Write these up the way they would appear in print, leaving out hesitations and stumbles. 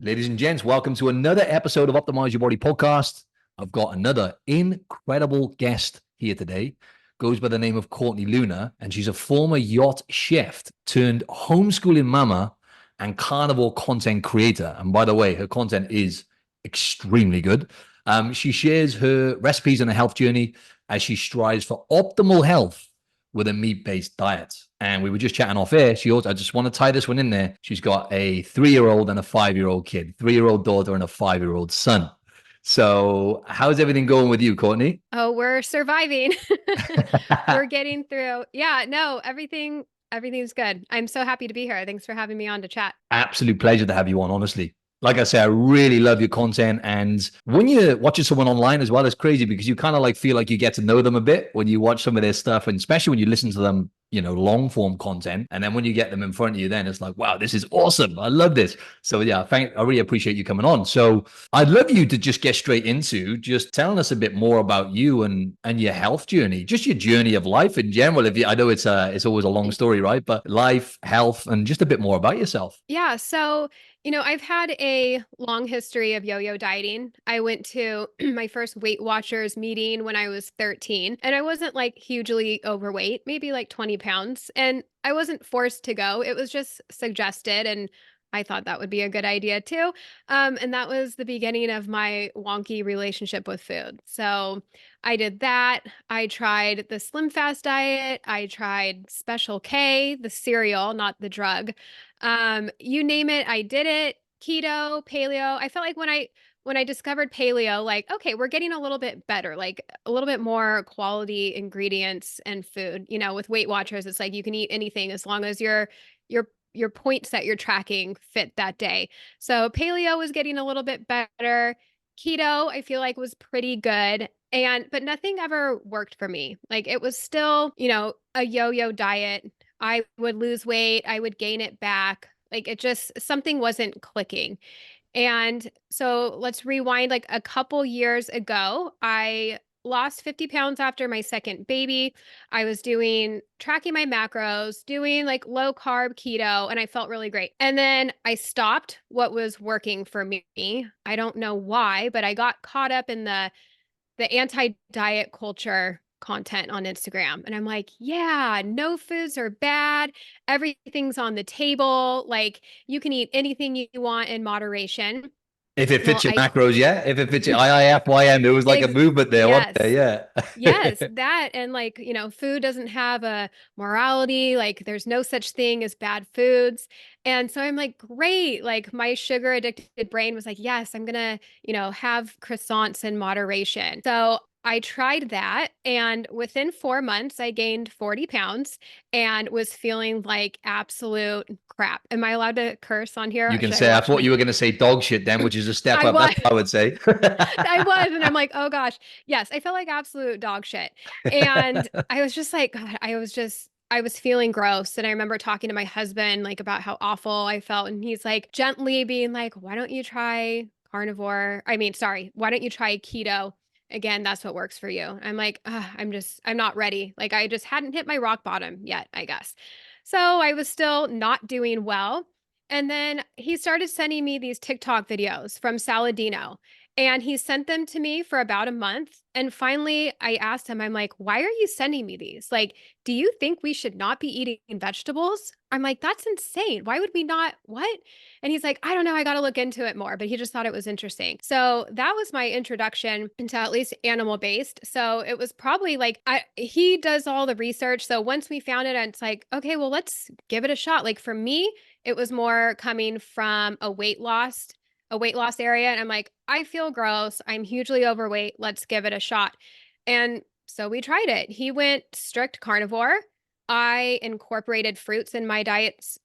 Ladies and gents, welcome to another episode of Optimize Your Body podcast. I've got another incredible guest here today. Goes by the name of Courtney Luna, and she's a former yacht chef turned homeschooling mama and carnivore content creator. And by the way, her content is extremely good. She shares her recipes and a health journey as she strives for optimal health with a meat-based diet. And we were just chatting off air. I just want to tie this one in there. She's got a 3-year-old and a 5-year-old kid, 3-year-old daughter and a 5-year-old son. So how's everything going with you, Courtney? Oh, we're surviving. We're getting through. Yeah, no, everything's good. I'm so happy to be here. Thanks for having me on to chat. Absolute pleasure to have you on, honestly. Like I say, I really love your content. And when you're watching someone online as well, it's crazy because you kind of like feel like you get to know them a bit when you watch some of their stuff. And especially when you listen to them, long form content. And then when you get them in front of you, then it's like, wow, this is awesome. I love this. So yeah, I really appreciate you coming on. So I'd love you to just get straight into just telling us a bit more about you and your health journey, just your journey of life in general. I know it's always a long story, right? But life, health, and just a bit more about yourself. Yeah, so, I've had a long history of yo-yo dieting. I went to my first Weight Watchers meeting when I was 13, and I wasn't like hugely overweight, maybe like 20 pounds, and I wasn't forced to go. It was just suggested, and I thought that would be a good idea too. And that was the beginning of my wonky relationship with food. So I did that. I tried the Slim Fast diet. I tried Special K, the cereal, not the drug. You name it, I did it. Keto, paleo. I felt like when I discovered paleo, like, okay, we're getting a little bit better, like a little bit more quality ingredients and food. With Weight Watchers, it's like you can eat anything as long as your points that you're tracking fit that day. So paleo was getting a little bit better. Keto, I feel like was pretty good. But nothing ever worked for me. Like it was still, a yo-yo diet. I would lose weight, I would gain it back. Like it just something wasn't clicking. And so let's rewind like a couple years ago. I lost 50 pounds after my second baby. I was tracking my macros, doing like low carb keto, and I felt really great. And then I stopped what was working for me. I don't know why, but I got caught up in the anti-diet culture content on Instagram. And I'm like, yeah, no foods are bad. Everything's on the table. Like you can eat anything you want in moderation. If it Well, fits your macros, yeah. If it fits your IIFYM, there was like a ex- movement there, wasn't there? yes. Yes, Yeah. that and like, food doesn't have a morality, like there's no such thing as bad foods. And so I'm like, great. Like my sugar addicted brain was like, yes, I'm gonna, have croissants in moderation. So I tried that, and within 4 months, I gained 40 pounds and was feeling like absolute crap. Am I allowed to curse on here? You Or can should I say, I watch thought my? you were going to say dog shit then, which is a step I up. That's was. what I would say. I was. And I'm like, oh gosh. Yes, I felt like absolute dog shit. And I was just like, God, I was feeling gross. And I remember talking to my husband like about how awful I felt. And he's like gently being like, why don't you try carnivore? I mean, sorry, why don't you try keto? Again, that's what works for you. I'm like, I'm not ready. Like I just hadn't hit my rock bottom yet, I guess. So I was still not doing well. And then he started sending me these TikTok videos from Saladino. And he sent them to me for about a month. And finally, I asked him, I'm like, why are you sending me these? Like, do you think we should not be eating vegetables? I'm like, that's insane. Why would we not? What? And he's like, I don't know. I got to look into it more. But he just thought it was interesting. So that was my introduction into at least animal based. So it was probably like, he does all the research. So once we found it, it's like, okay, well, let's give it a shot. Like for me, it was more coming from a weight loss area. And I'm like, I feel gross. I'm hugely overweight. Let's give it a shot. And so we tried it. He went strict carnivore. I incorporated fruits in my diets,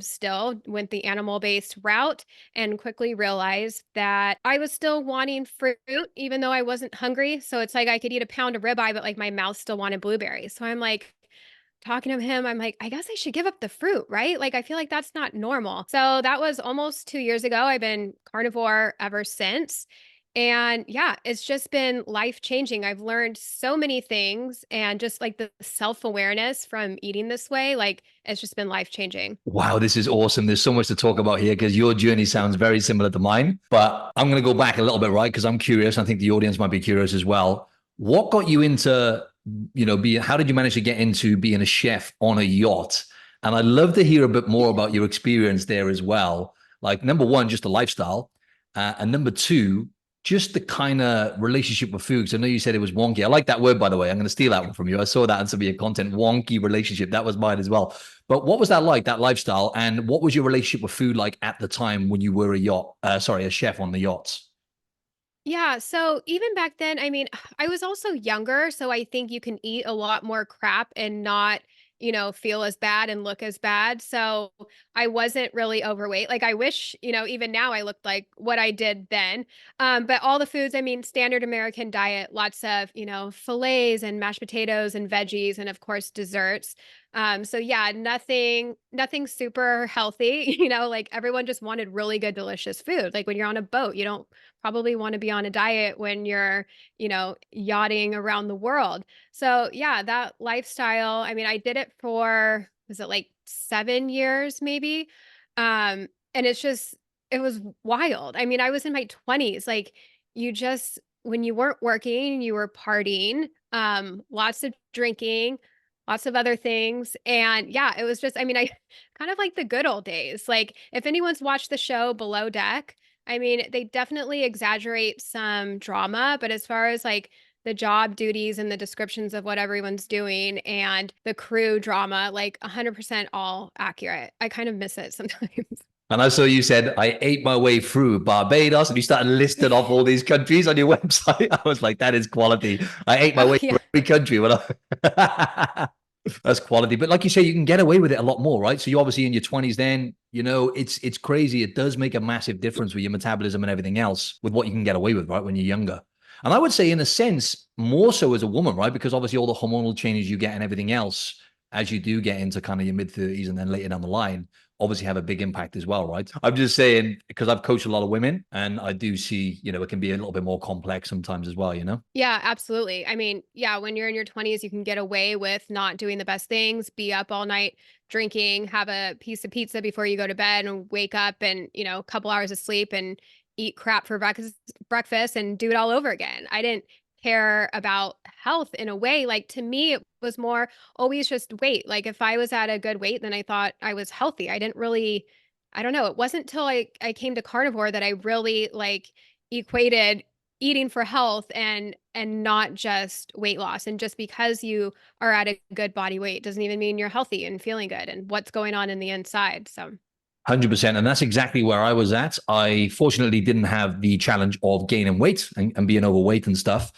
still went the animal based route, and quickly realized that I was still wanting fruit, even though I wasn't hungry. So it's like I could eat a pound of ribeye, but like my mouth still wanted blueberries. So I'm like, talking to him, I'm like, I guess I should give up the fruit, right? Like, I feel like that's not normal. So that was almost 2 years ago. I've been carnivore ever since. And yeah, it's just been life changing. I've learned so many things, and just like the self-awareness from eating this way, like it's just been life changing. Wow, this is awesome. There's so much to talk about here because your journey sounds very similar to mine. But I'm going to go back a little bit, right? Because I'm curious. I think the audience might be curious as well. What got you into, how did you manage to get into being a chef on a yacht? And I'd love to hear a bit more about your experience there as well. Like, number one, just the lifestyle. And number two, just the kind of relationship with food. So I know you said it was wonky. I like that word, by the way. I'm going to steal that one from you. I saw that in some of your content, wonky relationship. That was mine as well. But what was that like, that lifestyle? And what was your relationship with food like at the time when you were a chef on the yachts? Yeah, so even back then, I mean, I was also younger, so I think you can eat a lot more crap and not, feel as bad and look as bad. So I wasn't really overweight. Like I wish, even now I looked like what I did then. But all the foods, I mean, standard American diet, lots of, fillets and mashed potatoes and veggies, and of course desserts. So yeah, nothing super healthy, like everyone just wanted really good, delicious food. Like when you're on a boat, you don't probably want to be on a diet when you're, yachting around the world. So yeah, that lifestyle, I mean, I did it for, was it like 7 years maybe? And it was wild. I mean, I was in my 20s. Like when you weren't working, you were partying, lots of drinking, lots of other things. And yeah, it was just, I mean, I kind of like the good old days. Like if anyone's watched the show Below Deck, I mean, they definitely exaggerate some drama, but as far as like the job duties and the descriptions of what everyone's doing and the crew drama, like 100% all accurate. I kind of miss it sometimes. And I saw you said, I ate my way through Barbados, and you started listing off all these countries on your website. I was like, that is quality. I ate my Oh, way yeah. through every country. That's quality. But like you say, you can get away with it a lot more, right? So you're obviously in your 20s then, it's crazy. It does make a massive difference with your metabolism and everything else with what you can get away with, right? When you're younger. And I would say in a sense, more so as a woman, right? Because obviously all the hormonal changes you get and everything else as you do get into kind of your mid 30s and then later down the line, obviously have a big impact as well, right? I'm just saying, because I've coached a lot of women and I do see, it can be a little bit more complex sometimes as well. Yeah, absolutely. I mean, yeah, when you're in your 20s, you can get away with not doing the best things, be up all night drinking, have a piece of pizza before you go to bed and wake up and, a couple hours of sleep and eat crap for breakfast and do it all over again. I didn't care about health in a way. Like to me, it was more always just weight. Like if I was at a good weight, then I thought I was healthy. I didn't really, I don't know. It wasn't until I came to carnivore that I really like equated eating for health and not just weight loss. And just because you are at a good body weight doesn't even mean you're healthy and feeling good and what's going on in the inside. So 100%. And that's exactly where I was at. I fortunately didn't have the challenge of gaining weight and being overweight and stuff.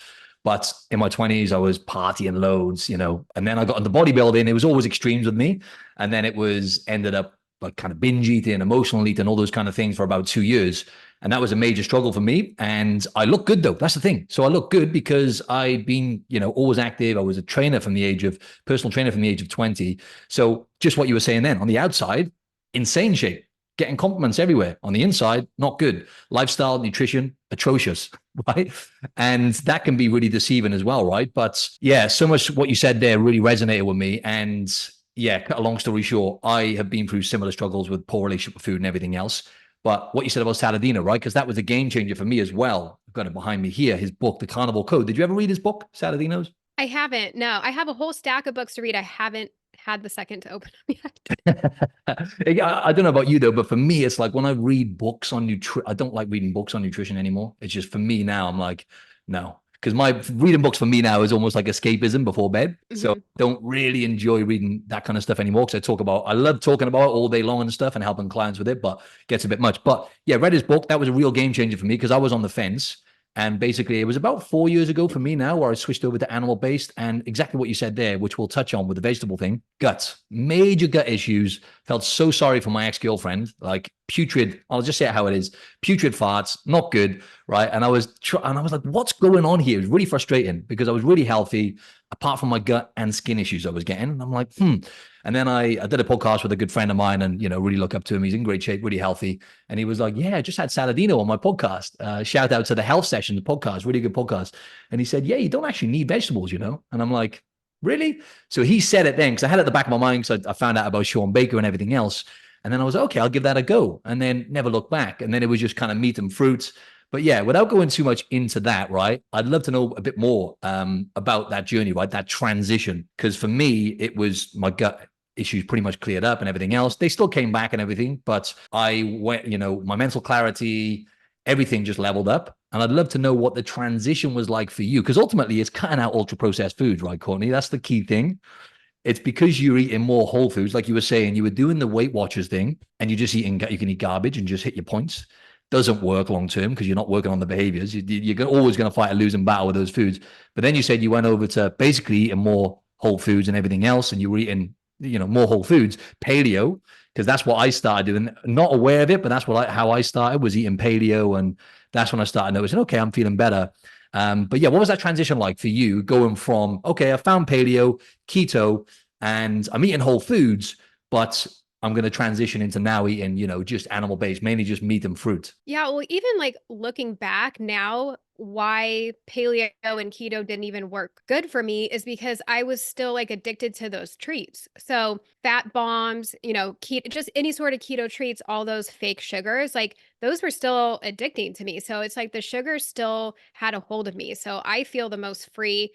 But in my 20s, I was partying loads, and then I got into bodybuilding. It was always extremes with me. And then it was ended up like kind of binge eating, emotional eating, all those kind of things for about 2 years. And that was a major struggle for me. And I look good though. That's the thing. So I look good because I've been, always active. I was a personal trainer from the age of 20. So just what you were saying then, on the outside, insane shape, getting compliments everywhere. On the inside, not good. Lifestyle, nutrition, atrocious, right? And that can be really deceiving as well, right? But yeah, so much what you said there really resonated with me. And yeah, cut a long story short, I have been through similar struggles with poor relationship with food and everything else. But what you said about Saladino, right? Because that was a game changer for me as well. I've got it behind me here, his book, The Carnivore Code. Did you ever read his book, Saladino's? I haven't. No, I have a whole stack of books to read. I haven't had the second to open them yet. I don't know about you though, but for me, it's like when I read books on nutrition, I don't like reading books on nutrition anymore. It's just for me now, I'm like, no, because my reading books for me now is almost like escapism before bed. So Mhm. I don't really enjoy reading that kind of stuff anymore because I love talking about it all day long and stuff and helping clients with it, but it gets a bit much. But yeah, read his book. That was a real game changer for me because I was on the fence. And basically, it was about 4 years ago for me now where I switched over to animal based. And exactly what you said there, which we'll touch on with the vegetable thing, guts, major gut issues. Felt so sorry for my ex girlfriend, like putrid. I'll just say it how it is, putrid farts, not good. right? And I was like, what's going on here? It was really frustrating because I was really healthy, apart from my gut and skin issues I was getting. And I'm like, And then I did a podcast with a good friend of mine, and really look up to him. He's in great shape, really healthy. And he was like, yeah, I just had Saladino on my podcast. Shout out to the Health Session, the podcast, really good podcast. And he said, yeah, you don't actually need vegetables, And I'm like, really? So he said it then, because I had it at the back of my mind, because I found out about Sean Baker and everything else. And then I was like, okay, I'll give that a go. And then never look back. And then it was just kind of meat and fruits. But yeah, without going too much into that, right? I'd love to know a bit more about that journey, right? That transition. Because for me, it was my gut issues pretty much cleared up and everything else. They still came back and everything, but I went, my mental clarity, everything just leveled up. And I'd love to know what the transition was like for you, because ultimately it's cutting out ultra processed foods, right, Courtney? That's the key thing. It's because you're eating more whole foods. Like you were saying, you were doing the Weight Watchers thing, and you're just eating, you can eat garbage and just hit your points. Doesn't work long term because you're not working on the behaviors. You're always going to fight a losing battle with those foods. But then you said you went over to basically eating more whole foods and everything else, and you were eating, more whole foods, paleo, because that's what I started doing. Not aware of it, but that's how I started, was eating paleo, and that's when I started noticing, okay, I'm feeling better. But yeah, what was that transition like for you, going from, okay, I found paleo, keto, and I'm eating whole foods, but I'm going to transition into now eating, just animal based, mainly just meat and fruit. Yeah, well, even like looking back now, why paleo and keto didn't even work good for me is because I was still like addicted to those treats. So fat bombs, keto, just any sort of keto treats, all those fake sugars, like those were still addicting to me. So it's like the sugar still had a hold of me. So I feel the most free,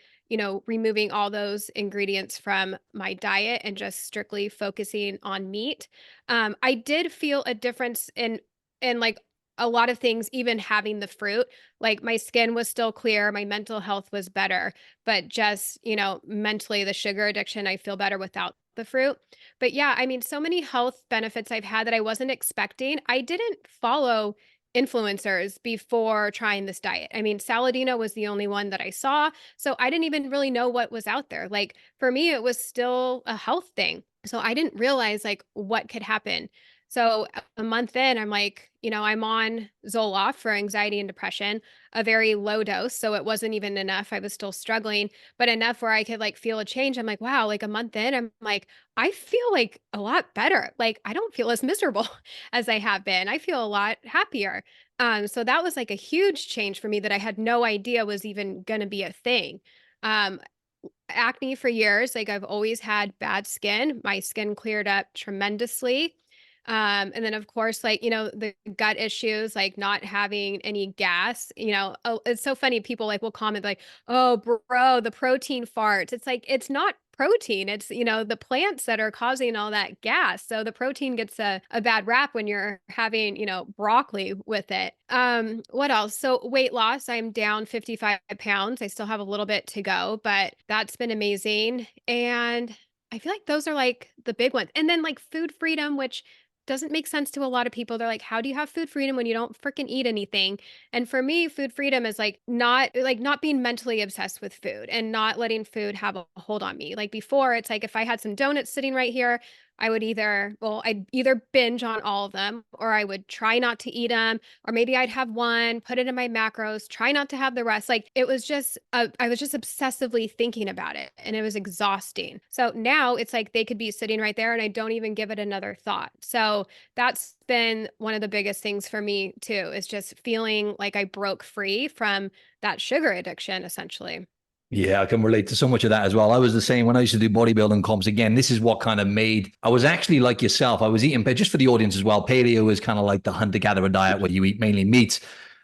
removing all those ingredients from my diet and just strictly focusing on meat. I did feel a difference in like a lot of things, even having the fruit. Like my skin was still clear, my mental health was better, but just, mentally, the sugar addiction, I feel better without the fruit. But yeah, I mean, so many health benefits I've had that I wasn't expecting. I didn't follow influencers before trying this diet. I mean, Saladino was the only one that I saw. So I didn't even really know what was out there. Like for me, it was still a health thing. So I didn't realize like what could happen. So a month in, I'm like, I'm on Zoloft for anxiety and depression, a very low dose. So it wasn't even enough. I was still struggling, but enough where I could like feel a change. I'm like, wow, like a month in, I'm like, I feel like a lot better. Like I don't feel as miserable as I have been. I feel a lot happier. So that was like a huge change for me that I had no idea was even going to be a thing. Um, Acne for years, like I've always had bad skin. My skin cleared up tremendously. And then of course, like, the gut issues, like not having any gas, oh, it's so funny. People like will comment like, oh, bro, the protein farts. It's like, it's not protein. It's, the plants that are causing all that gas. So the protein gets a bad rap when you're having, broccoli with it. What else? So weight loss, I'm down 55 pounds. I still have a little bit to go, but that's been amazing. And I feel like those are like the big ones. And then like food freedom, which doesn't make sense to a lot of people. They're like, how do you have food freedom when you don't freaking eat anything? And for me, food freedom is like not being mentally obsessed with food and not letting food have a hold on me. Like before, it's like if I had some donuts sitting right here, I'd either binge on all of them, or I would try not to eat them, or maybe I'd have one, put it in my macros, try not to have the rest. Like it was just, I was just obsessively thinking about it, and it was exhausting. So now it's like they could be sitting right there and I don't even give it another thought. So that's been one of the biggest things for me too, is just feeling like I broke free from that sugar addiction, essentially. Yeah, I can relate to so much of that as well. I was the same when I used to do bodybuilding comps. Again, this is what kind of made, I was actually like yourself. I was eating, but just for the audience as well, paleo is kind of like the hunter-gatherer diet where you eat mainly meat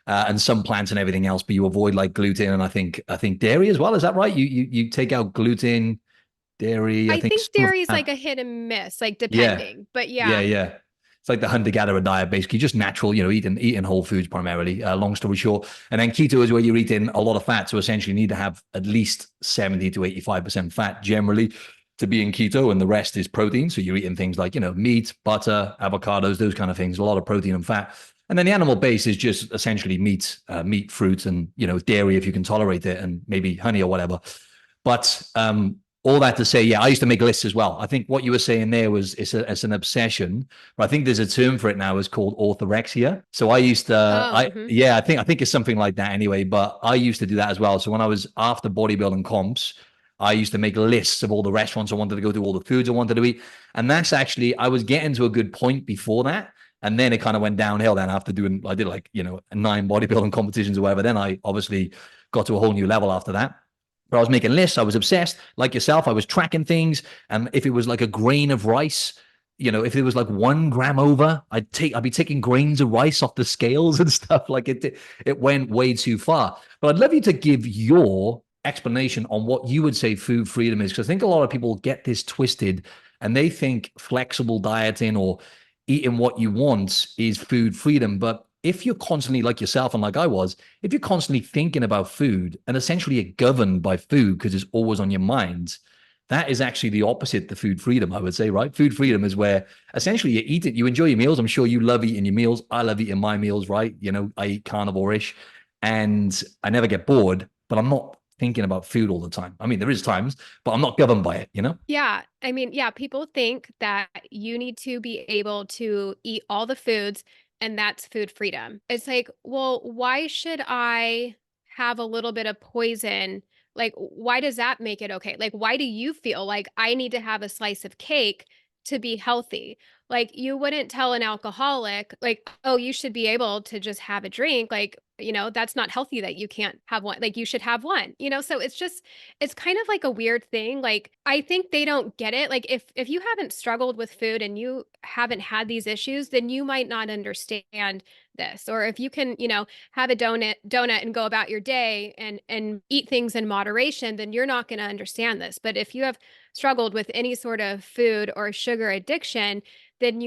and some plants and everything else, but you avoid like gluten and I think dairy as well. Is that right? You take out gluten, dairy, I I think think some of dairy is like that. a hit and miss, like Yeah. depending, but Yeah, yeah. yeah. It's like the hunter-gatherer diet, basically, just natural, eating whole foods primarily. Long story short. And then keto is where you're eating a lot of fat. So essentially you need to have at least 70 to 85% fat generally to be in keto, and the rest is protein. So you're eating things like, meat, butter, avocados, those kind of things, a lot of protein and fat. And then the animal base is just essentially meat, fruit, and dairy if you can tolerate it, and maybe honey or whatever. But All that to say, yeah, I used to make lists as well. I think what you were saying there was it's an obsession, but I think there's a term for it now. It's called orthorexia. So I used to, Oh, mhm. yeah, I think it's something like that anyway. But I used to do that as well. So when I was after bodybuilding comps, I used to make lists of all the restaurants I wanted to go to, all the foods I wanted to eat, and that's actually I was getting to a good point before that. And then it kind of went downhill. Then after doing, I did like 9 bodybuilding competitions or whatever. Then I obviously got to a whole new level after that. But I was making lists. I was obsessed, like yourself. I was tracking things, and if it was like a grain of rice, if it was like 1 gram over, I'd be taking grains of rice off the scales and stuff. Like it went way too far. But I'd love you to give your explanation on what you would say food freedom is, because I think a lot of people get this twisted, and they think flexible dieting or eating what you want is food freedom. But if you're constantly, like yourself and like I was, if you're constantly thinking about food and essentially you're governed by food because it's always on your mind, that is actually the opposite to food freedom, I would say, right? Food freedom is where essentially you eat it, you enjoy your meals. I'm sure you love eating your meals. I love eating my meals, right? I eat carnivore-ish and I never get bored, but I'm not thinking about food all the time. I mean, there is times, but I'm not governed by it. Yeah. I mean, yeah, people think that you need to be able to eat all the foods and that's food freedom. It's like, well, why should I have a little bit of poison? Like, why does that make it okay? Like, why do you feel like I need to have a slice of cake to be healthy? Like, you wouldn't tell an alcoholic, like, oh, you should be able to just have a drink. Like, that's not healthy that you can't have one. Like, you should have one. So it's kind of like a weird thing. Like, I think they don't get it. Like, if you haven't struggled with food and you haven't had these issues, then you might not understand this. Or if you can, have a donut and go about your day and eat things in moderation, then you're not going to understand this. But if you have struggled with any sort of food or sugar addiction, then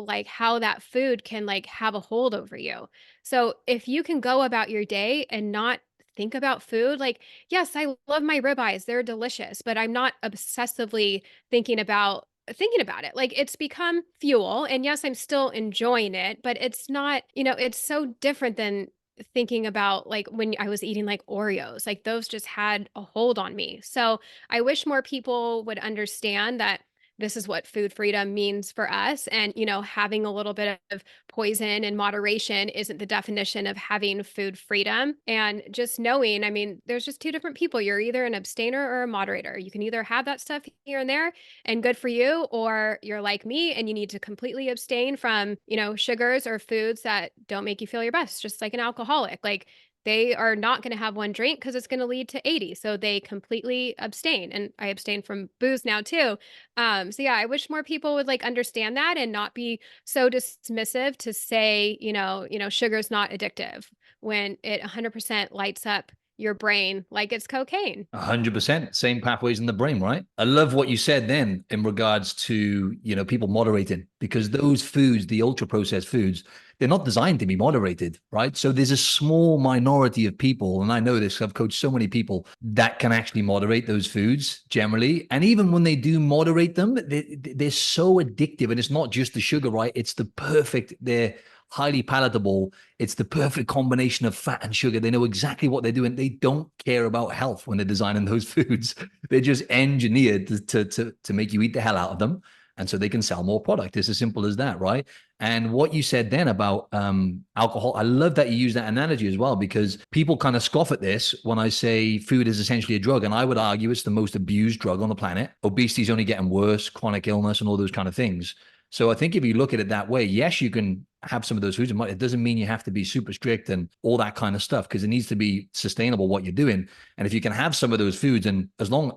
like how that food can like have a hold over you. So if you can go about your day and not think about food, like, yes, I love my ribeyes. They're delicious, but I'm not obsessively thinking about it. Like, it's become fuel, and yes, I'm still enjoying it, but it's not, it's so different than thinking about like when I was eating like Oreos. Like, those just had a hold on me. So I wish more people would understand that this is what food freedom means for us. And, having a little bit of poison in moderation isn't the definition of having food freedom. And just knowing, I mean, there's just two different people. You're either an abstainer or a moderator. You can either have that stuff here and there and good for you, or you're like me and you need to completely abstain from, sugars or foods that don't make you feel your best, just like an alcoholic. Like, they are not going to have one drink because it's going to lead to 80. So they completely abstain. And I abstain from booze now too. So yeah, I wish more people would like understand that and not be so dismissive to say, sugar's not addictive when it 100% lights up your brain like it's cocaine. 100%. Same pathways in the brain, right? I love what you said then in regards to, people moderating, because those foods, the ultra processed foods, they're not designed to be moderated, right? So there's a small minority of people, and I know this, I've coached so many people that can actually moderate those foods generally. And even when they do moderate them, they're so addictive. And it's not just the sugar, right? It's they're highly palatable. It's the perfect combination of fat and sugar. They know exactly what they're doing. They don't care about health when they're designing those foods. They're just engineered to make you eat the hell out of them. And so they can sell more product. It's as simple as that, right? And what you said then about alcohol, I love that you use that analogy as well, because people kind of scoff at this when I say food is essentially a drug. And I would argue it's the most abused drug on the planet. Obesity is only getting worse, chronic illness and all those kind of things. So I think if you look at it that way, yes, you can have some of those foods. It doesn't mean you have to be super strict and all that kind of stuff, because it needs to be sustainable what you're doing. And if you can have some of those foods, and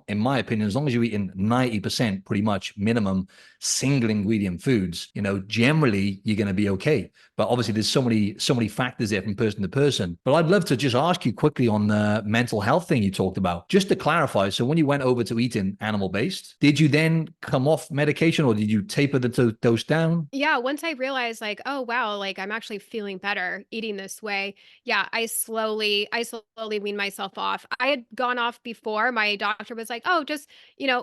in my opinion, as long as you're eating 90% pretty much minimum single ingredient foods, generally you're going to be okay. But obviously there's so many factors there from person to person. But I'd love to just ask you quickly on the mental health thing you talked about, just to clarify. So when you went over to eating animal-based, did you then come off medication or did you taper the dose down? Yeah, once I realized like, oh wow, like I'm actually feeling better eating this way. Yeah, I slowly weaned myself off. I had gone off before. My doctor was like, oh, just,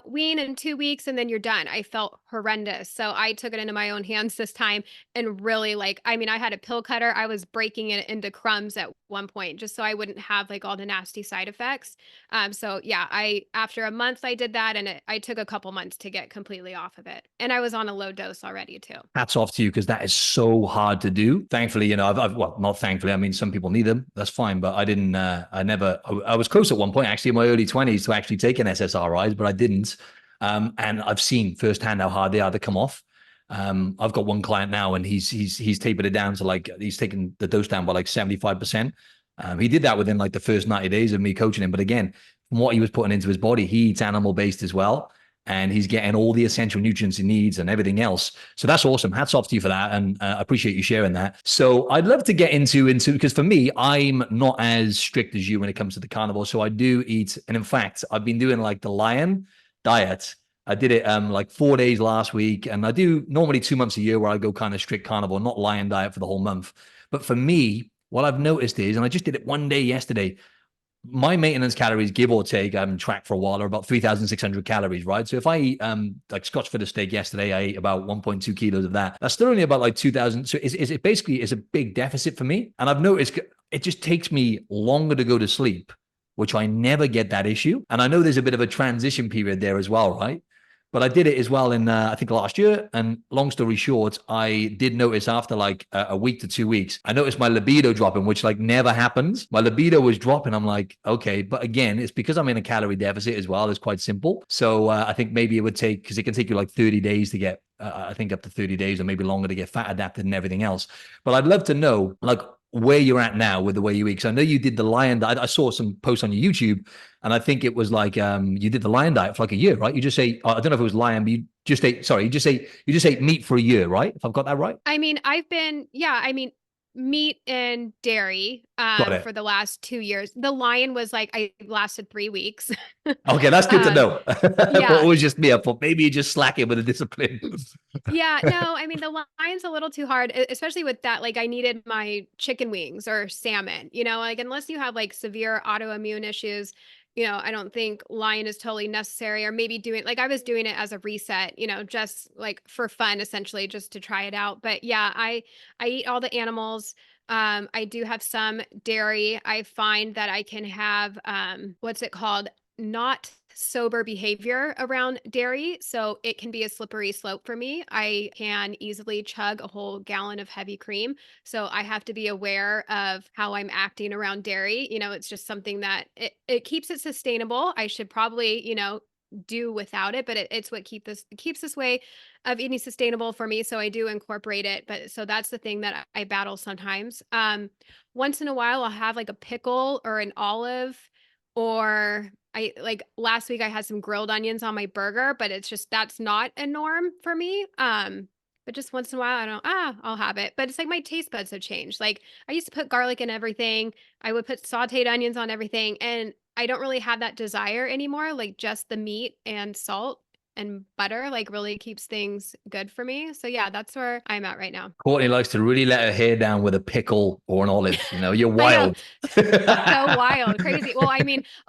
wean in 2 weeks and then you're done. I felt horrendous. So I took it into my own hands this time and really I had a pill cutter. I was breaking it into crumbs at one point just so I wouldn't have like all the nasty side effects. So yeah, after a month I did that, and I took a couple months to get completely off of it. And I was on a low dose already too. Hats off to you, because that is so hard to do. Thankfully, well, not thankfully. I mean, some people need them. That's fine. But I didn't, I was close at one point, actually, in my early 20s to actually taking SSRIs, but I didn't. And I've seen firsthand how hard they are to come off. I've got one client now, and he's tapered it down to like, he's taken the dose down by like 75%. He did that within like the first 90 days of me coaching him. But again, from what he was putting into his body, he eats animal based as well. And he's getting all the essential nutrients he needs and everything else. So that's awesome. Hats off to you for that. And I appreciate you sharing that. So I'd love to get into, because for me, I'm not as strict as you when it comes to the carnivore. So I do eat. And in fact, I've been doing like the lion diet. I did it like 4 days last week. And I do normally 2 months a year where I go kind of strict carnivore, not lion diet for the whole month. But for me, what I've noticed is, and I just did it one day yesterday, my maintenance calories, give or take, I haven't tracked for a while, are about 3,600 calories, right? So if I eat like Scotch fillet steak yesterday, I ate about 1.2 kilos of that. That's still only about like 2,000. So it basically is a big deficit for me. And I've noticed it just takes me longer to go to sleep, which I never get that issue. And I know there's a bit of a transition period there as well, right? But I did it as well in, I think, last year. And long story short, I did notice after like a week to 2 weeks, I noticed my libido dropping, which like never happens. My libido was dropping. I'm like, okay. But again, it's because I'm in a calorie deficit as well. It's quite simple. So I think maybe it would take, because it can take you like 30 days to get, I think up to 30 days or maybe longer to get fat adapted and everything else. But I'd love to know, like, where you're at now with the way you eat. Because I know you did the lion diet. I saw some posts on your YouTube, and I think it was like you did the lion diet for like a year, right? You just ate, I don't know if it was lion, but you just ate meat for a year, right? If I've got that right. Meat and dairy Got it. for the last 2 years. The lion was like, I lasted 3 weeks. Okay, that's good to know. Yeah. It was just me. I thought maybe you just slacking with the discipline. Yeah, no, the lion's a little too hard, especially with that. Like, I needed my chicken wings or salmon, like, unless you have like severe autoimmune issues, I don't think lion is totally necessary. Or maybe I was doing it as a reset, just like for fun, essentially, just to try it out. But yeah, I eat all the animals. I do have some dairy. I find that I can have, what's it called? Not sober behavior around dairy. So it can be a slippery slope for me. I can easily chug a whole gallon of heavy cream. So I have to be aware of how I'm acting around dairy. It's just something that it keeps it sustainable. I should probably, do without it, but it's what keeps this way of eating sustainable for me. So I do incorporate it. But so that's the thing that I battle sometimes. Once in a while I'll have like a pickle or an olive, or I like last week I had some grilled onions on my burger, but that's not a norm for me. But just once in a while I'll have it. But it's like my taste buds have changed. Like, I used to put garlic in everything. I would put sauteed onions on everything, and I don't really have that desire anymore. Like, just the meat and salt and butter like really keeps things good for me. So yeah, that's where I'm at right now. Courtney likes to really let her hair down with a pickle or an olive. You're I know. wild. So wild, crazy. Well,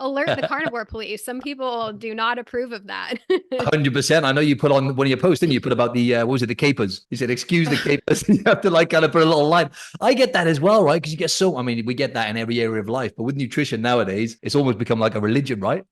alert the carnivore police. Some people do not approve of that. 100%. I know you put on one of your posts, didn't you? Put about the, what was it, the capers. You said, excuse the capers. You have to like kind of put a little line. I get that as well, right? Because you get we get that in every area of life. But with nutrition nowadays, it's almost become like a religion, right?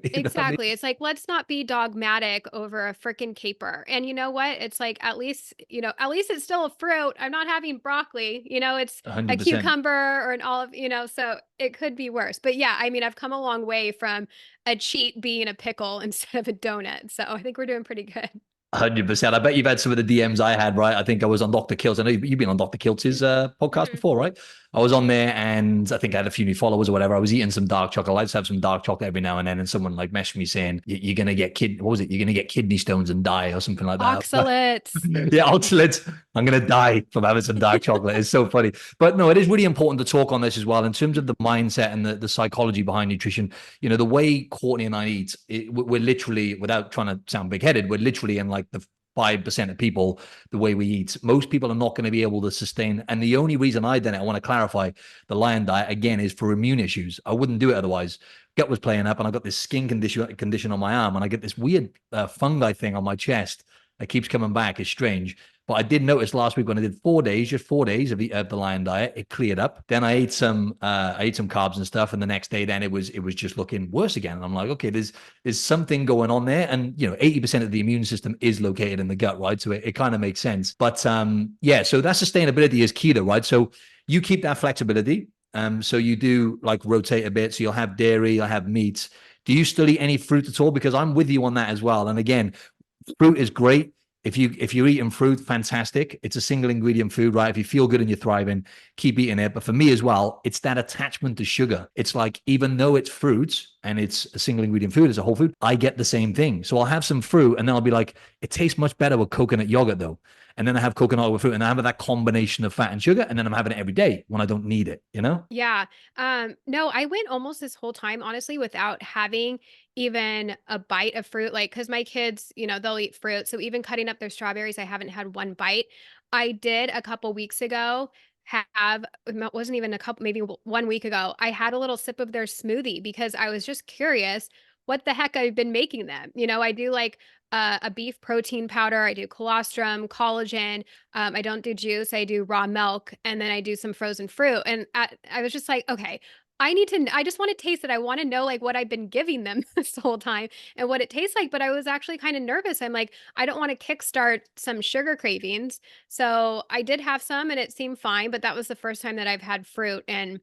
Exactly. It's like, let's not be dogmatic over a freaking caper. And you know what? It's like, at least it's still a fruit. I'm not having broccoli, it's a 100%. cucumber or an olive, so it could be worse. But yeah, I've come a long way from a cheat being a pickle instead of a donut. So I think we're doing pretty good. 100%. I bet you've had some of the DMs I had, right? I think I was on Dr. Kilt's. I know you've been on Dr. Kiltz's podcast Mhm. before, right? I was on there, and I think I had a few new followers or whatever. I was eating some dark chocolate. I like to have some dark chocolate every now and then. And someone like messaged me saying, you're going to get You're going to get kidney stones and die or something like that. Oxalates. Yeah, oxalates. I'm going to die from having some dark chocolate. It's so funny. But no, it is really important to talk on this as well in terms of the mindset and the psychology behind nutrition. The way Courtney and I eat, we're literally, without trying to sound big-headed, we're literally in like 5% of people the way we eat. Most people are not going to be able to sustain. And the only reason I did it, I want to clarify, the lion diet again is for immune issues. I wouldn't do it otherwise. Gut was playing up, and I got this skin condition on my arm, and I get this weird fungi thing on my chest that keeps coming back. It's strange. But I did notice last week when I did 4 days, just 4 days of the lion diet, it cleared up. Then I ate some carbs and stuff, and the next day, then it was just looking worse again. And I'm like, okay, there's something going on there. And 80% of the immune system is located in the gut, right? So it kind of makes sense. But yeah, so that sustainability is key, though, right? So you keep that flexibility. So you do like rotate a bit. So you'll have dairy, you'll have meat. Do you still eat any fruit at all? Because I'm with you on that as well. And again, fruit is great. If you're eating fruit, fantastic. It's a single ingredient food, right? If you feel good and you're thriving, keep eating it. But for me as well, it's that attachment to sugar. It's like, even though it's fruit and it's a single ingredient food, it's a whole food, I get the same thing. So I'll have some fruit and then I'll be like, it tastes much better with coconut yogurt though. And then I have coconut with fruit and I have that combination of fat and sugar. And then I'm having it every day when I don't need it, Yeah. No, I went almost this whole time, honestly, without having even a bite of fruit. Like, cause my kids, they'll eat fruit. So even cutting up their strawberries, I haven't had one bite. I did a couple weeks ago have, it wasn't even a couple, maybe 1 week ago, I had a little sip of their smoothie because I was just curious what the heck I've been making them. I do like a beef protein powder. I do colostrum, collagen. I don't do juice. I do raw milk, and then I do some frozen fruit. And I was just like, okay, I just want to taste it. I want to know like what I've been giving them this whole time and what it tastes like. But I was actually kind of nervous. I'm like, I don't want to kickstart some sugar cravings. So I did have some and it seemed fine, but that was the first time that I've had fruit in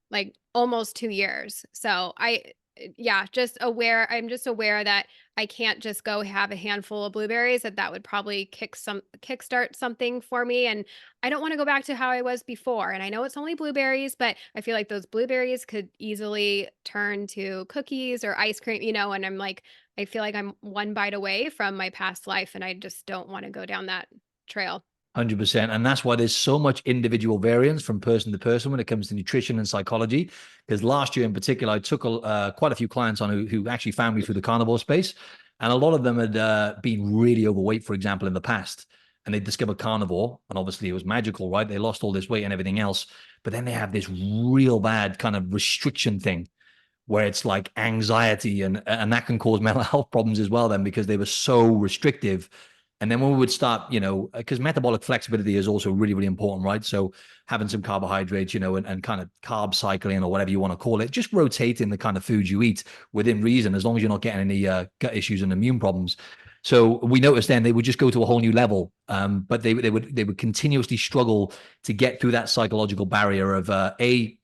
like almost 2 years. So yeah, I'm just aware that I can't just go have a handful of blueberries, that would probably kickstart something for me. And I don't want to go back to how I was before. And I know it's only blueberries, but I feel like those blueberries could easily turn to cookies or ice cream, and I'm like, I feel like I'm one bite away from my past life. And I just don't want to go down that trail. 100%. And that's why there's so much individual variance from person to person when it comes to nutrition and psychology. Because last year in particular, I took quite a few clients on who actually found me through the carnivore space. And a lot of them had been really overweight, for example, in the past. And they discovered carnivore. And obviously it was magical, right? They lost all this weight and everything else. But then they have this real bad kind of restriction thing where it's like anxiety and that can cause mental health problems as well then because they were so restrictive. And then when we would start, because metabolic flexibility is also really, really important, right? So having some carbohydrates, and kind of carb cycling or whatever you want to call it, just rotating the kind of foods you eat within reason, as long as you're not getting any gut issues and immune problems. So we noticed then they would just go to a whole new level, but they would continuously struggle to get through that psychological barrier of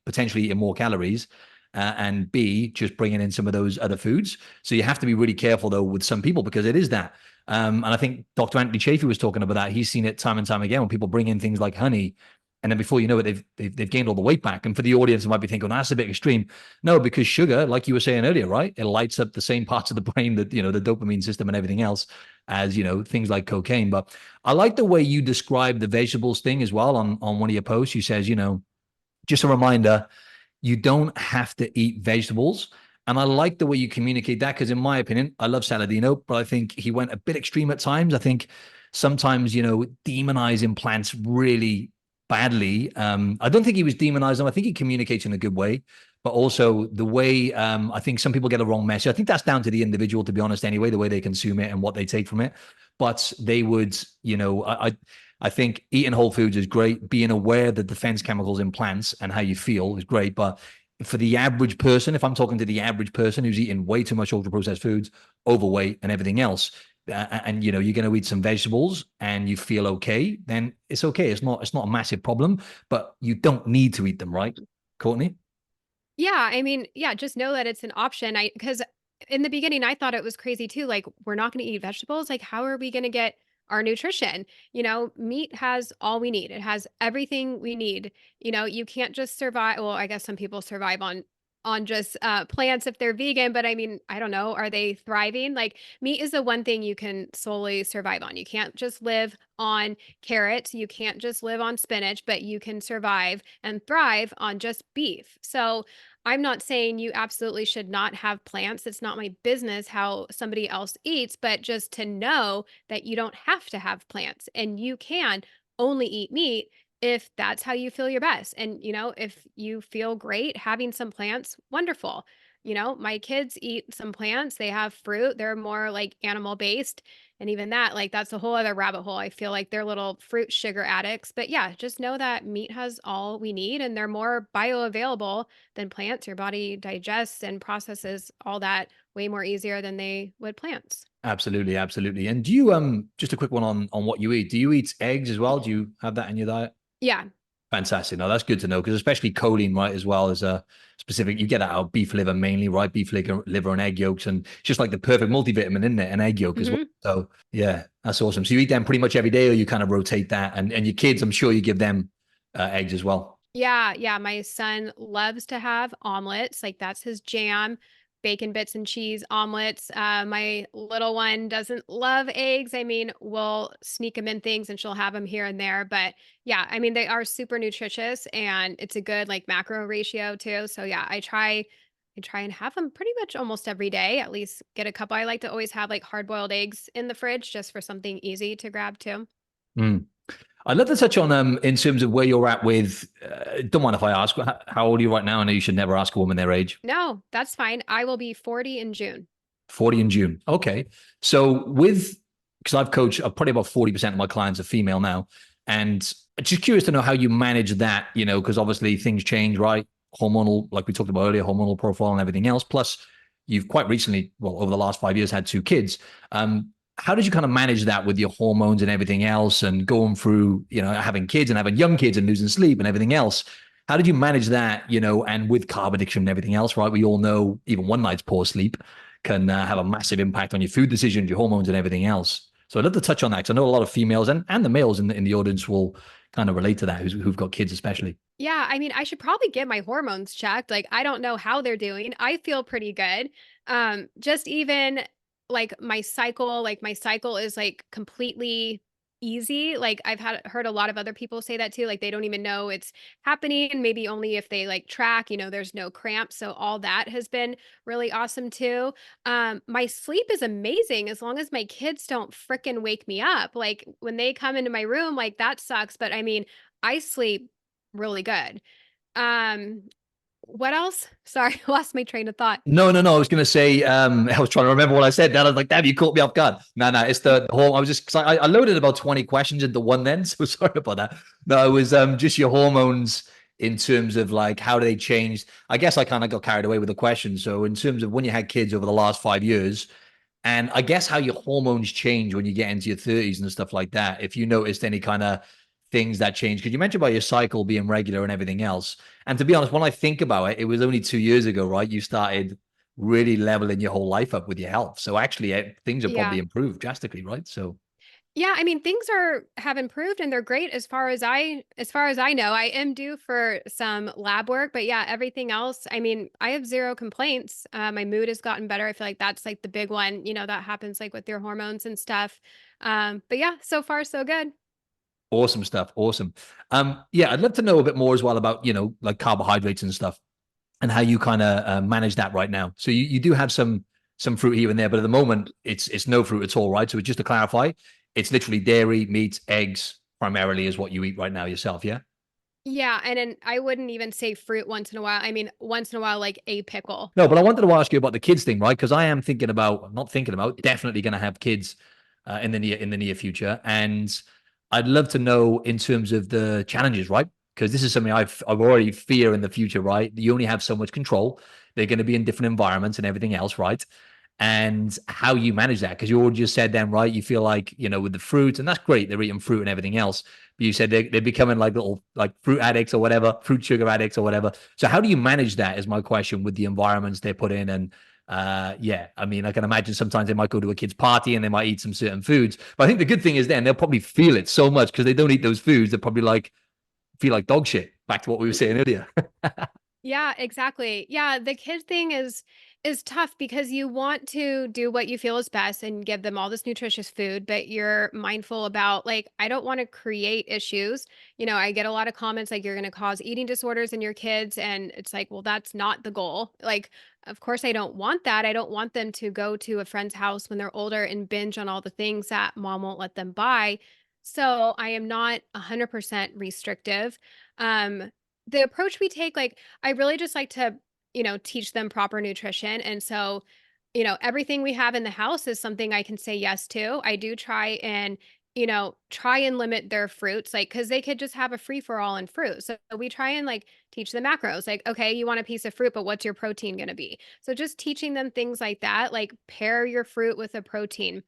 potentially eating more calories, and B, just bringing in some of those other foods. So you have to be really careful though with some people because it is that. And I think Dr. Anthony Chaffee was talking about that. He's seen it time and time again when people bring in things like honey, and then before you know it, they've gained all the weight back. And for the audience, it might be thinking, that's a bit extreme. No, because sugar, like you were saying earlier, right? It lights up the same parts of the brain that, the dopamine system and everything else as, things like cocaine. But I like the way you describe the vegetables thing as well on one of your posts. You says, just a reminder, you don't have to eat vegetables. And I like the way you communicate that because, in my opinion, I love Saladino, but I think he went a bit extreme at times. I think sometimes, demonizing plants really badly. I don't think he was demonizing them. I think he communicates in a good way, but also the way I think some people get a wrong message. I think that's down to the individual, to be honest, anyway, the way they consume it and what they take from it. But they would, I think eating whole foods is great. Being aware of the defense chemicals in plants and how you feel is great. But for the average person, if I'm talking to the average person who's eating way too much ultra processed foods, overweight and everything else, and you're going to eat some vegetables and you feel okay, then it's okay. It's not a massive problem, but you don't need to eat them, right, Courtney? Yeah, I mean, yeah, just know that it's an option. Because in the beginning I thought it was crazy too. Like, we're not going to eat vegetables. Like, how are we going to get our nutrition? Meat has all we need. It has everything we need. You can't just survive. Well, I guess some people survive on on just plants if they're vegan, but I mean, I don't know, are they thriving? Like meat is the one thing you can solely survive on. You can't just live on carrots, you can't just live on spinach, but you can survive and thrive on just beef. So I'm not saying you absolutely should not have plants. It's not my business how somebody else eats, but just to know that you don't have to have plants and you can only eat meat if that's how you feel your best. And, if you feel great having some plants, wonderful. My kids eat some plants, they have fruit, they're more like animal based. And even that, like, that's a whole other rabbit hole. I feel like they're little fruit sugar addicts. But yeah, just know that meat has all we need and they're more bioavailable than plants. Your body digests and processes all that way more easier than they would plants. Absolutely, absolutely. And do you just a quick one on what you eat? Do you eat eggs as well? Do you have that in your diet? Yeah. Fantastic. No, that's good to know because especially choline, right, as well as a specific, you get that out of beef liver mainly, right? Beef liver and egg yolks, and it's just like the perfect multivitamin in it, and egg yolk as well. Hmm. So yeah, that's awesome. So you eat them pretty much every day, or you kind of rotate that, and your kids, I'm sure you give them eggs as well. Yeah, yeah. My son loves to have omelets. Like that's his jam. Bacon bits and cheese omelets. My little one doesn't love eggs. I mean, we'll sneak them in things and she'll have them here and there. But yeah, I mean, they are super nutritious and it's a good like macro ratio too. So yeah, I try and have them pretty much almost every day, at least get a couple. I like to always have like hard boiled eggs in the fridge just for something easy to grab too. Mm. I'd love to touch on in terms of where you're at with. Don't mind if I ask, how old are you right now? I know you should never ask a woman their age. No, that's fine. I will be 40 in June. 40 in June. Okay. So because I've coached probably about 40% of my clients are female now. And I'm just curious to know how you manage that, because obviously things change, right? Hormonal, like we talked about earlier, hormonal profile and everything else. Plus, you've quite recently, well, over the last 5 years, had two kids. How did you kind of manage that with your hormones and everything else and going through, having kids and having young kids and losing sleep and everything else? How did you manage that, and with carb addiction and everything else, right? We all know even one night's poor sleep can have a massive impact on your food decisions, your hormones, and everything else. So I'd love to touch on that because I know a lot of females and the males in the audience will kind of relate to that who've got kids, especially. Yeah, I mean, I should probably get my hormones checked. Like, I don't know how they're doing. I feel pretty good. Just even like my cycle is like completely easy. Like I've heard a lot of other people say that too. Like they don't even know it's happening. Maybe only if they like track, there's no cramps. So all that has been really awesome too. My sleep is amazing as long as my kids don't fricking wake me up. Like when they come into my room, like that sucks. But I mean, I sleep really good. Um, what else? Sorry, I lost my train of thought. No, no, no. I was going to say, I was trying to remember what I said. Then I was like, damn, you caught me off guard. No, no, it's the whole, I was just, cause I loaded about 20 questions into one then. So sorry about that. No, it was just your hormones in terms of like, how do they change? I guess I kind of got carried away with the question. So in terms of when you had kids over the last 5 years, and I guess how your hormones change when you get into your 30s and stuff like that, if you noticed any kind of things that change, because you mentioned about your cycle being regular and everything else. And to be honest, when I think about it, it was only 2 years ago, right? You started really leveling your whole life up with your health. So actually, things have Yeah. probably improved drastically, right? So Yeah, I mean things have improved and they're great as far as I know. I am due for some lab work, but yeah, everything else, I mean, I have zero complaints. My mood has gotten better. I feel like that's like the big one, that happens like with your hormones and stuff. But yeah, so far so good. awesome stuff. Awesome. Yeah, I'd love to know a bit more as well about, like carbohydrates and stuff and how you kind of manage that right now. So you do have some fruit here and there, but at the moment it's no fruit at all, right? So just to clarify, it's literally dairy, meat, eggs primarily is what you eat right now yourself, yeah? Yeah, and then I wouldn't even say fruit once in a while. I mean, once in a while like a pickle. No, but I wanted to ask you about the kids thing, right? Because I am thinking about, not thinking about, definitely going to have kids in the near future, and I'd love to know in terms of the challenges, right? Because this is something I've already fear in the future, right? You only have so much control. They're going to be in different environments and everything else, right? And how you manage that, because you all just said then, right? You feel like with the fruit, and that's great. They're eating fruit and everything else. But you said they're becoming like little like fruit addicts or whatever, fruit sugar addicts or whatever. So how do you manage that? Is my question with the environments they put in and yeah, I mean, I can imagine sometimes they might go to a kid's party and they might eat some certain foods. But I think the good thing is then they'll probably feel it so much because they don't eat those foods. They probably like feel like dog shit. Back to what we were saying earlier. Yeah, exactly. Yeah, the kid thing is tough because you want to do what you feel is best and give them all this nutritious food, but you're mindful about like I don't want to create issues. I get a lot of comments like you're going to cause eating disorders in your kids and it's like, well, that's not the goal. Like of course I don't want that. I don't want them to go to a friend's house when they're older and binge on all the things that mom won't let them buy. So, I am not 100% restrictive. The approach we take like I really just like to, teach them proper nutrition. And so, everything we have in the house is something I can say yes to. I do try and limit their fruits, like, cause they could just have a free for all in fruit. So we try and like teach the macros, like, okay, you want a piece of fruit, but what's your protein going to be? So just teaching them things like that, like pair your fruit with a protein.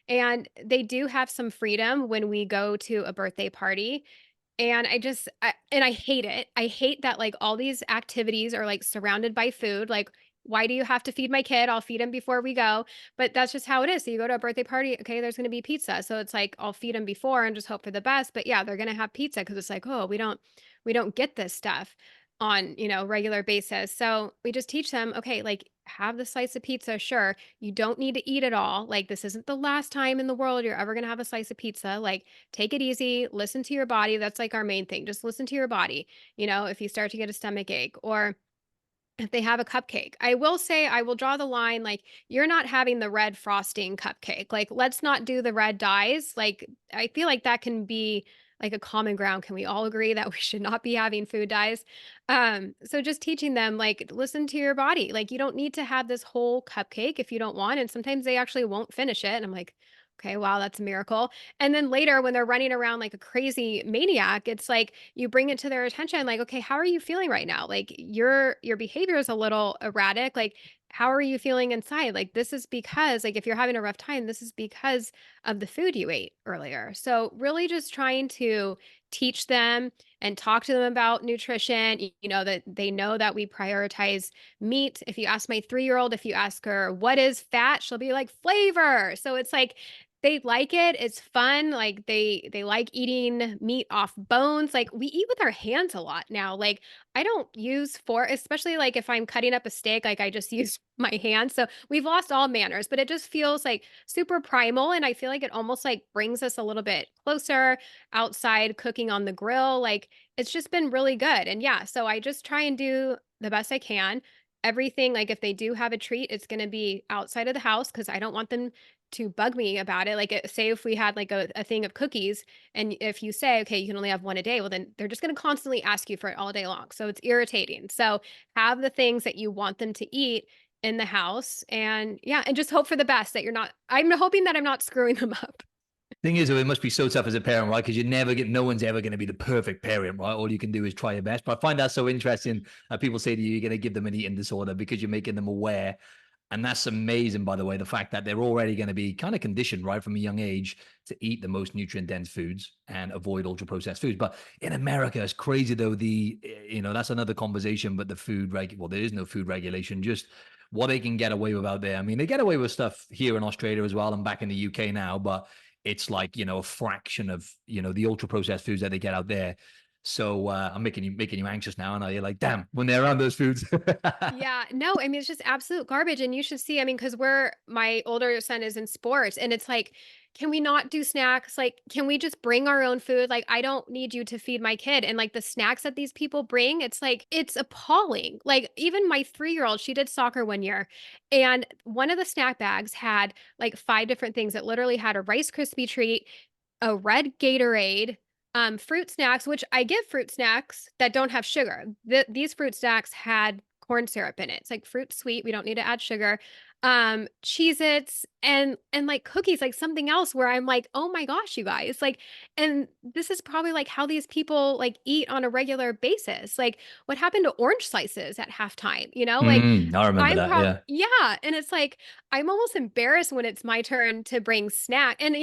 And they do have some freedom when we go to a birthday party and I hate it. I hate that, like, all these activities are, like, surrounded by food, like, why do you have to feed my kid? I'll feed him before we go, but that's just how it is. So you go to a birthday party, okay, there's gonna be pizza, so it's like, I'll feed them before and just hope for the best, but yeah, they're gonna have pizza because it's like, "Oh, we don't get this stuff on, regular basis." So we just teach them, "Okay, like, have the slice of pizza, sure. You don't need to eat it all. Like, this isn't the last time in the world you're ever gonna have a slice of pizza. Like, take it easy, listen to your body." That's like our main thing. Just listen to your body. If you start to get a stomach ache or if they have a cupcake. I will say I will draw the line like you're not having the red frosting cupcake. Like let's not do the red dyes. Like I feel like that can be like a common ground. Can we all agree that we should not be having food dyes? So just teaching them like listen to your body. Like you don't need to have this whole cupcake if you don't want and sometimes they actually won't finish it and I'm like okay, wow, that's a miracle. And then later when they're running around like a crazy maniac, it's like you bring it to their attention like, "Okay, how are you feeling right now? Like your behavior is a little erratic. Like how are you feeling inside? Like this is because like if you're having a rough time, this is because of the food you ate earlier." So really just trying to teach them and talk to them about nutrition, that they know that we prioritize meat. If you ask my 3-year-old, if you ask her what is fat, she'll be like flavor. So it's like they like it, it's fun, like, they like eating meat off bones, like, we eat with our hands a lot now, like, I don't use fork especially, like, if I'm cutting up a steak, like, I just use my hands, so we've lost all manners, but it just feels, like, super primal, and I feel like it almost, like, brings us a little bit closer outside cooking on the grill, like, it's just been really good, and yeah, so I just try and do the best I can. Everything like, if they do have a treat, it's gonna be outside of the house because I don't want them to bug me about it. Like, say if we had like a thing of cookies, and if you say, okay, you can only have one a day, well, then they're just going to constantly ask you for it all day long. So it's irritating. So have the things that you want them to eat in the house. And yeah, and just hope for the best that I'm hoping that I'm not screwing them up. Thing is, though, it must be so tough as a parent, right? Because no one's ever going to be the perfect parent, right? All you can do is try your best. But I find that so interesting. People say to you, you're going to give them an eating disorder because you're making them aware. And that's amazing, by the way, the fact that they're already going to be kind of conditioned, right, from a young age to eat the most nutrient dense foods and avoid ultra processed foods. But in America, it's crazy, though. That's another conversation, but well, there is no food regulation, just what they can get away with out there. I mean, they get away with stuff here in Australia as well and back in the UK now, but it's like, a fraction of, the ultra processed foods that they get out there. So I'm making you anxious now. And you're like, damn, when they're around those foods. Yeah, no, I mean, it's just absolute garbage. And you should see, I mean, because my older son is in sports, and it's like, can we not do snacks? Like, can we just bring our own food? Like, I don't need you to feed my kid. And like the snacks that these people bring, it's like, it's appalling. Like, even my 3-year-old, she did soccer one year, and one of the snack bags had like 5 different things. It literally had a Rice Krispie treat, a red Gatorade, fruit snacks, which I give fruit snacks that don't have sugar. These fruit snacks had corn syrup in it. It's like fruit sweet. We don't need to add sugar. Cheez-Its and like cookies, like something else where I'm like, oh my gosh, you guys. Like, and this is probably like how these people like eat on a regular basis. Like, what happened to orange slices at halftime? Like I remember I'm that. prob Yeah. yeah, and it's like I'm almost embarrassed when it's my turn to bring snack. And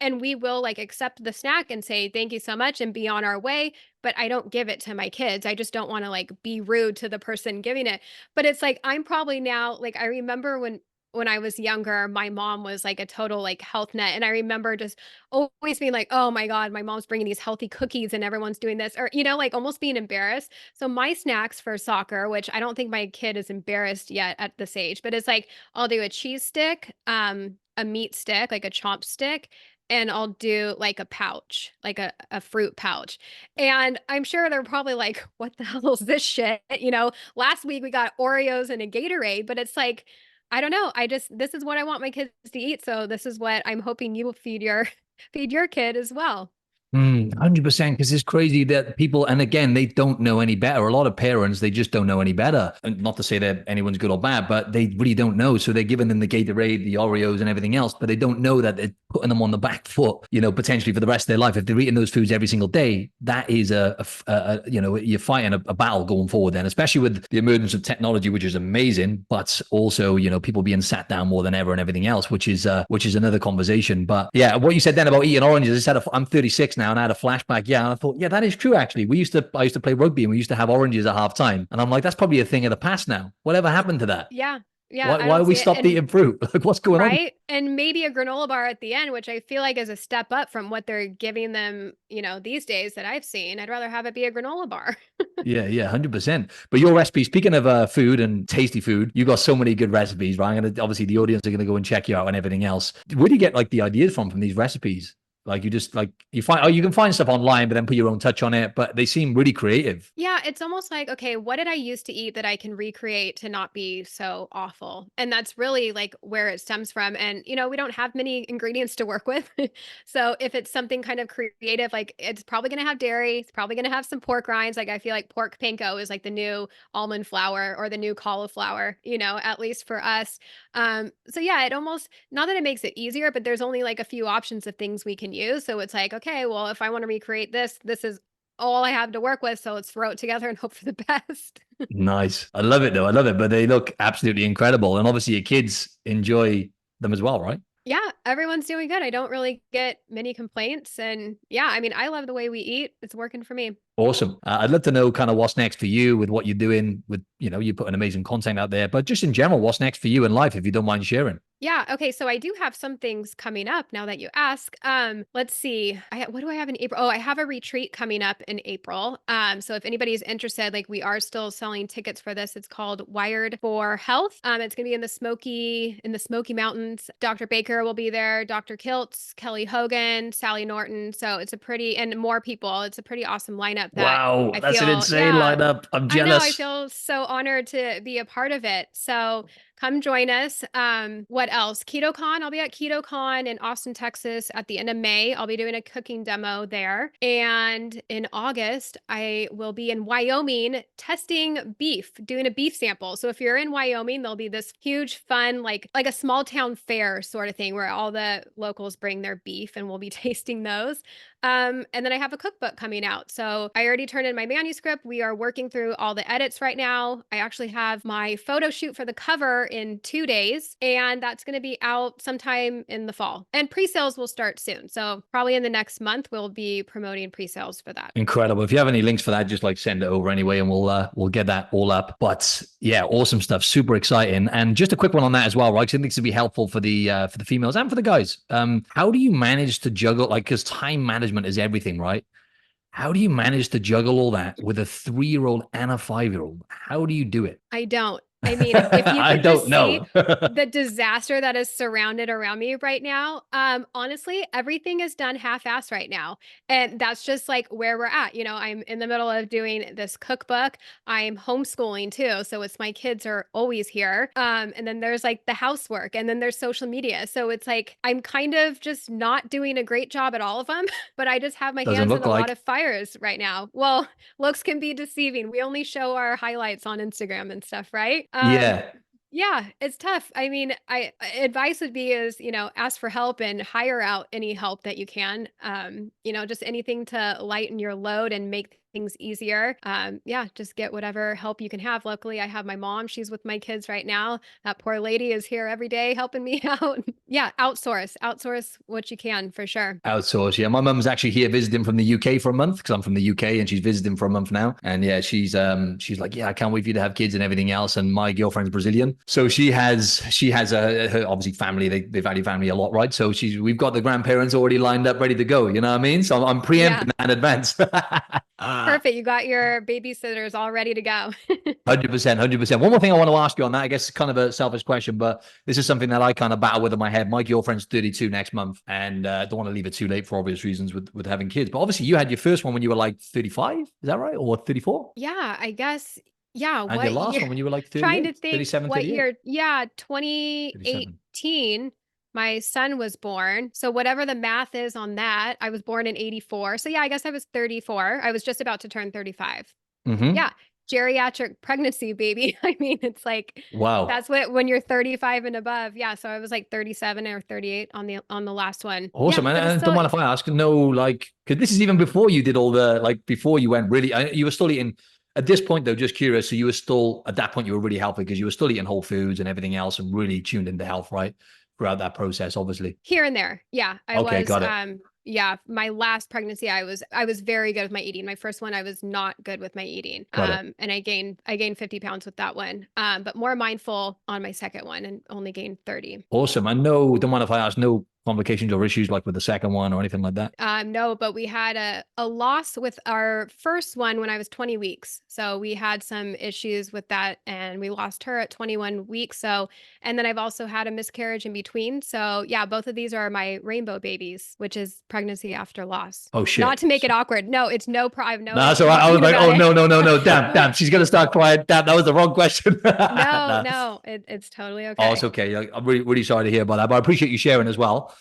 and we will like accept the snack and say thank you so much and be on our way, but I don't give it to my kids. I just don't want to like be rude to the person giving it. But it's like I'm probably now like I remember when when I was younger, my mom was like a total like health nut. And I remember just always being like, oh my God, my mom's bringing these healthy cookies and everyone's doing this, or, like almost being embarrassed. So my snacks for soccer, which I don't think my kid is embarrassed yet at this age, but it's like, I'll do a cheese stick, a meat stick, like a chopstick, and I'll do like a pouch, like a fruit pouch. And I'm sure they're probably like, what the hell is this shit? Last week we got Oreos and a Gatorade, but it's like, I don't know. This is what I want my kids to eat. So this is what I'm hoping you will feed your feed your kid as well. 100%, because it's crazy that people, and again, they don't know any better. A lot of parents, they just don't know any better. And not to say that anyone's good or bad, but they really don't know. So they're giving them the Gatorade, the Oreos, and everything else, but they don't know that they're putting them on the back foot, potentially for the rest of their life. If they're eating those foods every single day, that is you're fighting a battle going forward then, especially with the emergence of technology, which is amazing, but also, people being sat down more than ever and everything else, which is another conversation. But yeah, what you said then about eating oranges, I said, I'm 36 now and I had a flashback. Yeah. And I thought, yeah, that is true. Actually, I used to play rugby and we used to have oranges at half time. And I'm like, that's probably a thing of the past now. Whatever happened to that? Yeah. Yeah. I Why don't we see it. stopped eating fruit? Like, what's going on? Right. And maybe a granola bar at the end, which I feel like is a step up from what they're giving them, these days that I've seen. I'd rather have it be a granola bar. Yeah, 100%. But your recipe, speaking of food and tasty food, you got so many good recipes, right? Obviously the audience are gonna go and check you out and everything else. Where do you get like the ideas from these recipes? Like you just like you find you can find stuff online, but then put your own touch on it. But they seem really creative. Yeah, it's almost like, okay, what did I used to eat that I can recreate to not be so awful? And that's really like where it stems from. And, we don't have many ingredients to work with. So if it's something kind of creative, like it's probably going to have dairy, it's probably going to have some pork rinds. Like I feel like pork panko is like the new almond flour or the new cauliflower, at least for us. So yeah, it almost, not that it makes it easier, but there's only like a few options of things we can use. So it's like, okay, well, if I want to recreate this, this is all I have to work with. So let's throw it together and hope for the best. Nice. I love it though. I love it. But they look absolutely incredible. And obviously your kids enjoy them as well, right? Yeah, everyone's doing good. I don't really get many complaints. And yeah, I mean, I love the way we eat. It's working for me. Awesome. I'd love to know kind of what's next for you with what you're doing with, you put an amazing content out there, but just in general, what's next for you in life, if you don't mind sharing? Yeah. Okay. So I do have some things coming up now that you ask. Let's see. What do I have in April? Oh, I have a retreat coming up in April. So if anybody's interested, like we are still selling tickets for this. It's called Wired for Health. It's gonna be in the Smoky Mountains. Dr. Baker will be there, Dr. Kiltz, Kelly Hogan, Sally Norton. So and more people. It's a pretty awesome lineup that Wow, I that's an feel, insane yeah, lineup. I'm I know. I jealous. feel so honored to be a part of it. So come join us. What else? KetoCon. I'll be at KetoCon in Austin, Texas at the end of May. I'll be doing a cooking demo there. And in August, I will be in Wyoming testing beef, doing a beef sample. So if you're in Wyoming, there'll be this huge fun, like a small town fair sort of thing where all the locals bring their beef and we'll be tasting those. And then I have a cookbook coming out. So I already turned in my manuscript. We are working through all the edits right now. I actually have my photo shoot for the cover in 2 days, and that's going to be out sometime in the fall. And pre-sales will start soon. So probably in the next month, we'll be promoting pre-sales for that. Incredible. If you have any links for that, just like send it over anyway, and we'll get that all up. But yeah, awesome stuff. Super exciting. And just a quick one on that as well, right? Because I think this would be helpful for the females and for the guys. How do you manage to juggle, like, because time management is everything, right? How do you manage to juggle all that with a 3-year-old and a 5-year-old? How do you do it? I don't. I mean, if you I could don't just see know. the disaster that is surrounded around me right now, honestly, everything is done half-assed right now. And that's just like where we're at. I'm in the middle of doing this cookbook. I'm homeschooling too. So it's my kids are always here. And then there's like the housework and then there's social media. So it's like I'm kind of just not doing a great job at all of them, but I just have my Doesn't hands in look a lot like. of fires right now. Well, looks can be deceiving. We only show our highlights on Instagram and stuff, right? Yeah. Yeah, it's tough. I mean, advice would be is, ask for help and hire out any help that you can. Just anything to lighten your load and make things easier. Yeah, just get whatever help you can have. Luckily, I have my mom. She's with my kids right now. That poor lady is here every day helping me out. Yeah, outsource what you can for sure. Outsource, yeah. My mum's actually here visiting from the UK for a month because I'm from the UK, and she's visiting for a month now. And yeah, she's like, yeah, I can't wait for you to have kids and everything else. And my girlfriend's Brazilian, so she has her obviously family. They value family a lot, right? So we've got the grandparents already lined up, ready to go. You know what I mean? So I'm Yeah, preempting that in advance. perfect. You got your babysitters all ready to go. 100%, 100%. One more thing I want to ask you on that, I guess it's kind of a selfish question, but this is something that I kind of battle with in my head. My girlfriend's 32 next month, and don't want to leave it too late for obvious reasons with having kids. But obviously, you had your first one when you were like 35, is that right? Or 34? Yeah, I guess. Yeah, And your what last year? one when you were like Trying to 38, think 37, what 38, year. Yeah, 37. 2018, my son was born. So whatever the math is on that, I was born in 84. So yeah, I guess I was 34. I was just about to turn 35. Mm-hmm. Yeah, geriatric pregnancy, baby. I mean, it's like Wow. that's what when you're 35 and above. Yeah, so I was like 37 or 38 on the last one. Awesome. Yeah, And but it's I don't still mind if I ask, no, like, because this is even before you did all the, like, before you went really, you were still eating, at this point, though, just curious. So you were still, at that point, you were really healthy because you were still eating whole foods and everything else and really tuned into health, right? Throughout that process, obviously. here and there. Yeah, I Okay, was got it. yeah, my last pregnancy I was very good with my eating. My first one I was not good with my eating. Got it. And I gained 50 pounds with that one. But more mindful on my second one and only gained 30. Awesome. I know, don't mind if I ask, no complications or issues like with the second one or anything like that. No, but we had a loss with our first one when I was 20 weeks. So we had some issues with that and we lost her at 21 weeks. So, and then I've also had a miscarriage in between. So yeah, both of these are my rainbow babies, which is pregnancy after loss. Oh, Not shit. to make it awkward. No, it's I have No, no so I was complaint like, about oh, it. no, no, no, no. Damn, damn. She's going to start crying. Damn, that was the wrong question. No, No. no, it's totally Oh, it's okay. okay. I'm really, really sorry to hear about that, but I appreciate you sharing as well.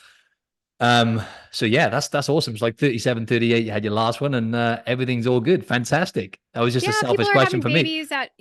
So yeah, that's awesome. It's like 37, 38. You had your last one and everything's all good. Fantastic. That was just a Yeah, people selfish are question having for me. babies at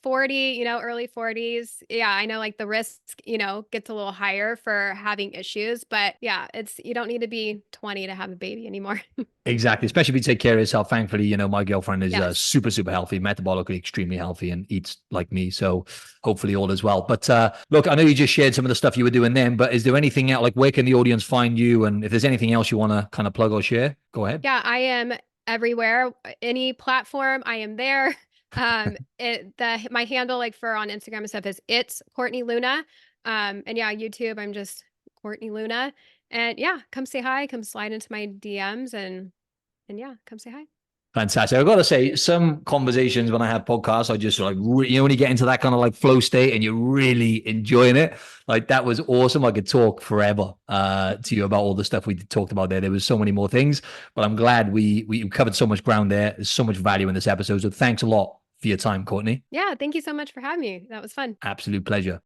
40, early 40s. Yeah, I know like the risk, gets a little higher for having issues, but yeah, you don't need to be 20 to have a baby anymore. Exactly. Especially if you take care of yourself. Thankfully, my girlfriend is Yes. super, super healthy, metabolically extremely healthy and eats like me. So hopefully all is well. But look, I know you just shared some of the stuff you were doing then, but is there anything else, like where can the audience find you? And if there's anything else you want to kind of plug or share, go ahead. Yeah, I am everywhere. Any platform, I am there. My handle like for on Instagram and stuff is it's Courtney Luna. And yeah, YouTube, I'm just Courtney Luna. And yeah, come say hi, come slide into my DMs and yeah, come say hi. Fantastic. I've got to say, some conversations when I have podcasts, I just like, you only get into that kind of like flow state and you're really enjoying it. Like that was awesome. I could talk forever to you about all the stuff we talked about there. There was so many more things, but I'm glad we covered so much ground there. There's so much value in this episode. So thanks a lot for your time, Courtney. Yeah, thank you so much for having me. That was fun. Absolute pleasure.